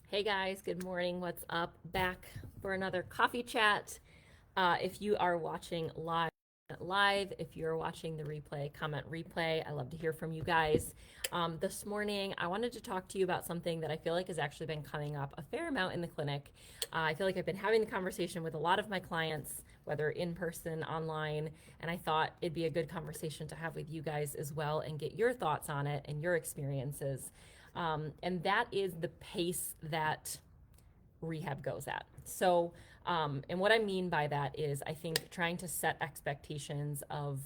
Hey guys, good morning. What's up? Back for another coffee chat. If you are watching live, if you're watching the replay, comment replay. I love to hear from you guys. This morning, I wanted to talk to you about something that I feel like has actually been coming up a fair amount in the clinic. I feel like I've been having the conversation with a lot of my clients, whether in person, online, and I thought it'd be a good conversation to have with you guys as well and get your thoughts on it and your experiences. And that is the pace that rehab goes at. And what I mean by that is I think trying to set expectations of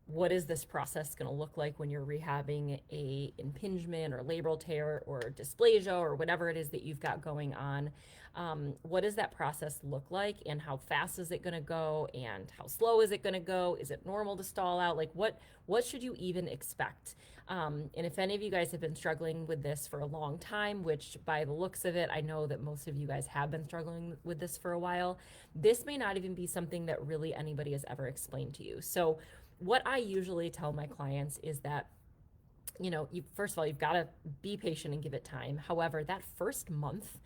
what is this process going to look like when you're rehabbing a impingement or labral tear or dysplasia or whatever it is that you've got going on. What does that process look like, and how fast is it going to go, and how slow is it going to go? Is it normal to stall out? Like what should you even expect? And if any of you guys have been struggling with this for a long time, which by the looks of it, I know that most of you guys have been struggling with this for a while, this may not even be something that really anybody has ever explained to you. So what I usually tell my clients is that, you first of all, you've got to be patient and give it time. However, that first month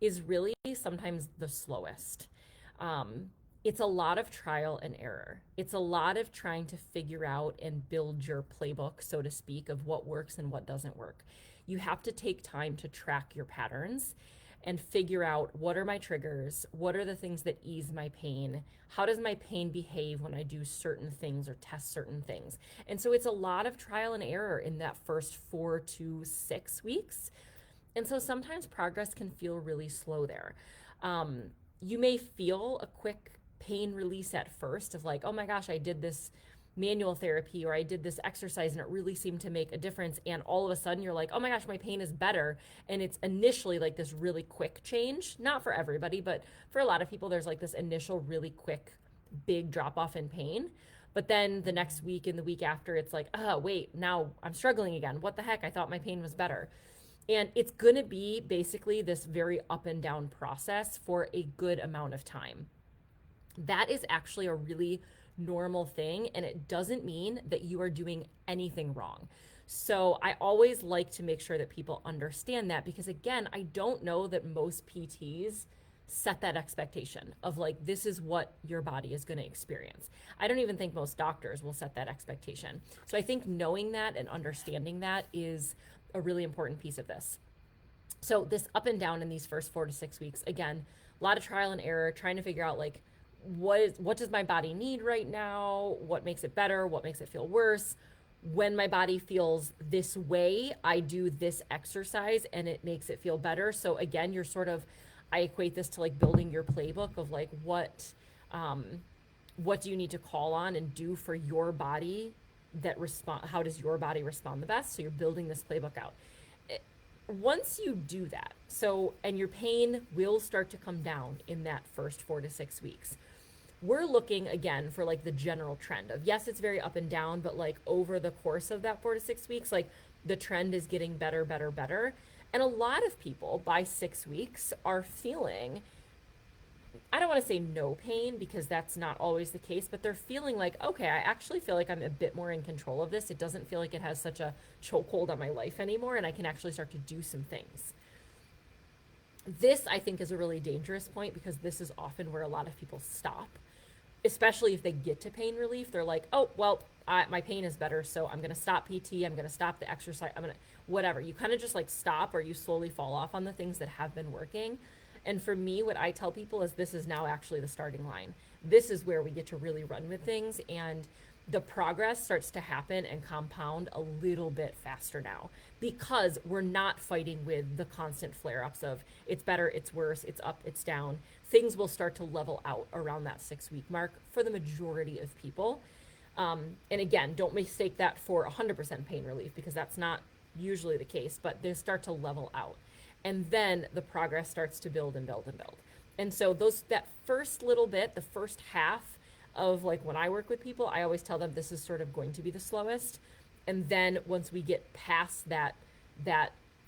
is really sometimes the slowest. It's a lot of trial and error. It's a lot of trying to figure out and build your playbook, so to speak, of what works and what doesn't work. You have to take time to track your patterns and figure out, what are my triggers? What are the things that ease my pain? How does my pain behave when I do certain things or test certain things? And so it's a lot of trial and error in that first 4 to 6 weeks. And so sometimes progress can feel really slow there. You may feel a quick pain release at first of like, oh my gosh, I did this manual therapy or I did this exercise and it really seemed to make a difference. And all of a sudden you're like, oh my gosh, my pain is better. And it's initially like this really quick change. Not for everybody, but for a lot of people, there's like this initial really quick, big drop off in pain. But then the next week and the week after, it's like, oh, wait, now I'm struggling again. What the heck? I thought my pain was better. And it's going to be basically this very up and down process for a good amount of time. That is actually a really normal thing, and it doesn't mean that you are doing anything wrong. So I always like to make sure that people understand that, because again, I don't know that most PTs set that expectation of like, this is what your body is going to experience. I don't even think most doctors will set that expectation. So I think knowing that and understanding that is a really important piece of this. So this up and down in these first 4 to 6 weeks, again, a lot of trial and error, trying to figure out like, what does my body need right now? What makes it better? What makes it feel worse? When my body feels this way, I do this exercise and it makes it feel better. So again, you're sort of, I equate this to like building your playbook of like, what do you need to call on and do for your body that respond, how does your body respond the best? So you're building this playbook out. Once you do that, so, and your pain will start to come down in that first 4 to 6 weeks, we're looking again for like the general trend of, yes, it's very up and down, but like over the course of that 4 to 6 weeks, like the trend is getting better, better, better. And a lot of people by 6 weeks are feeling, I don't want to say no pain because that's not always the case, but they're feeling like, okay, I actually feel like I'm a bit more in control of this. It doesn't feel like it has such a chokehold on my life anymore, and I can actually start to do some things. This, I think, is a really dangerous point, because this is often where a lot of people stop, especially if they get to pain relief. They're like, oh, well, my pain is better, so I'm going to stop PT, I'm going to stop the exercise, I'm going to, whatever. You kind of just like stop, or you slowly fall off on the things that have been working. And for me, what I tell people is this is now actually the starting line. This is where we get to really run with things, and the progress starts to happen and compound a little bit faster now, because we're not fighting with the constant flare ups of it's better, it's worse, it's up, it's down. Things will start to level out around that 6 week mark for the majority of people. And again, don't mistake that for 100% pain relief, because that's not usually the case, but they start to level out. And then the progress starts to build and build and build. And so that first little bit, the first half of like when I work with people, I always tell them this is sort of going to be the slowest. And then once we get past that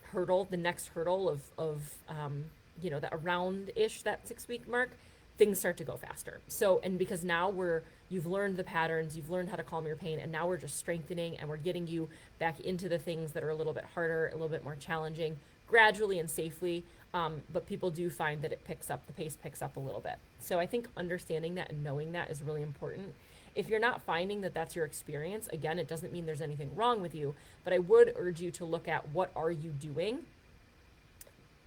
hurdle, the next hurdle of that around ish, that 6 week mark, things start to go faster. So, and because now we're you've learned the patterns, you've learned how to calm your pain, and now we're just strengthening and we're getting you back into the things that are a little bit harder, a little bit more challenging, gradually and safely. But people do find that it picks up, the pace picks up a little bit. So I think understanding that and knowing that is really important. If you're not finding that that's your experience, again, it doesn't mean there's anything wrong with you, but I would urge you to look at what are you doing,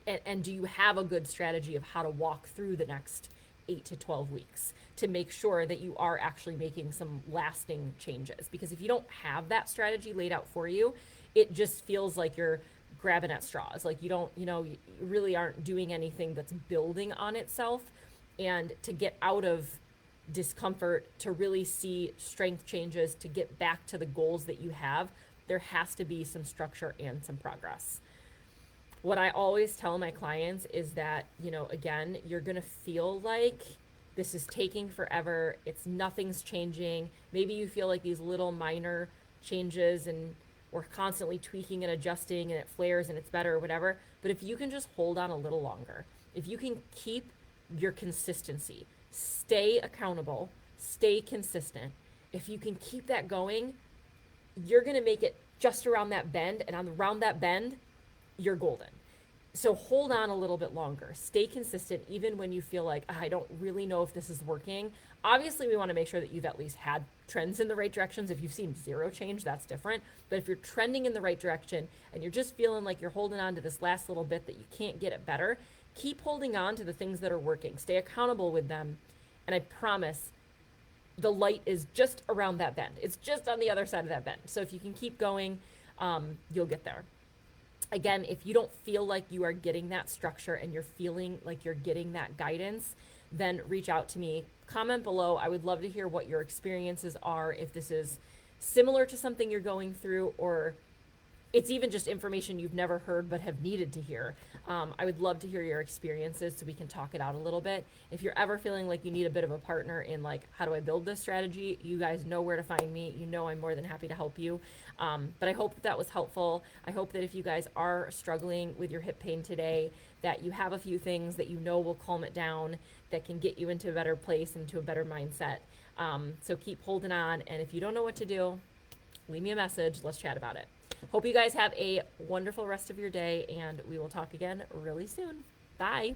and do you have a good strategy of how to walk through the next 8 to 12 weeks to make sure that you are actually making some lasting changes. Because if you don't have that strategy laid out for you, it just feels like you're grabbing at straws. Like you don't, you really aren't doing anything that's building on itself. And to get out of discomfort, to really see strength changes, to get back to the goals that you have, there has to be some structure and some progress. What I always tell my clients is that, again, you're going to feel like this is taking forever. Nothing's changing. Maybe you feel like these little minor changes and we're constantly tweaking and adjusting and it flares and it's better or whatever. But if you can just hold on a little longer, if you can keep your consistency, stay accountable, stay consistent, if you can keep that going, you're going to make it just around that bend. And around that bend, you're golden. So hold on a little bit longer. Stay consistent even when you feel like, I don't really know if this is working. Obviously, we want to make sure that you've at least had trends in the right directions. If you've seen zero change, that's different. But if you're trending in the right direction and you're just feeling like you're holding on to this last little bit that you can't get it better, keep holding on to the things that are working. Stay accountable with them. And I promise the light is just around that bend. It's just on the other side of that bend. So if you can keep going, you'll get there. Again, if you don't feel like you are getting that structure and you're feeling like you're getting that guidance, then reach out to me. Comment below. I would love to hear what your experiences are, if this is similar to something you're going through, or it's even just information you've never heard but have needed to hear. I would love to hear your experiences so we can talk it out a little bit. If you're ever feeling like you need a bit of a partner in like, how do I build this strategy? You guys know where to find me. I'm more than happy to help you. But I hope that was helpful. I hope that if you guys are struggling with your hip pain today, that you have a few things that will calm it down, that can get you into a better place, into a better mindset. So keep holding on. And if you don't know what to do, leave me a message. Let's chat about it. Hope you guys have a wonderful rest of your day, and we will talk again really soon. Bye.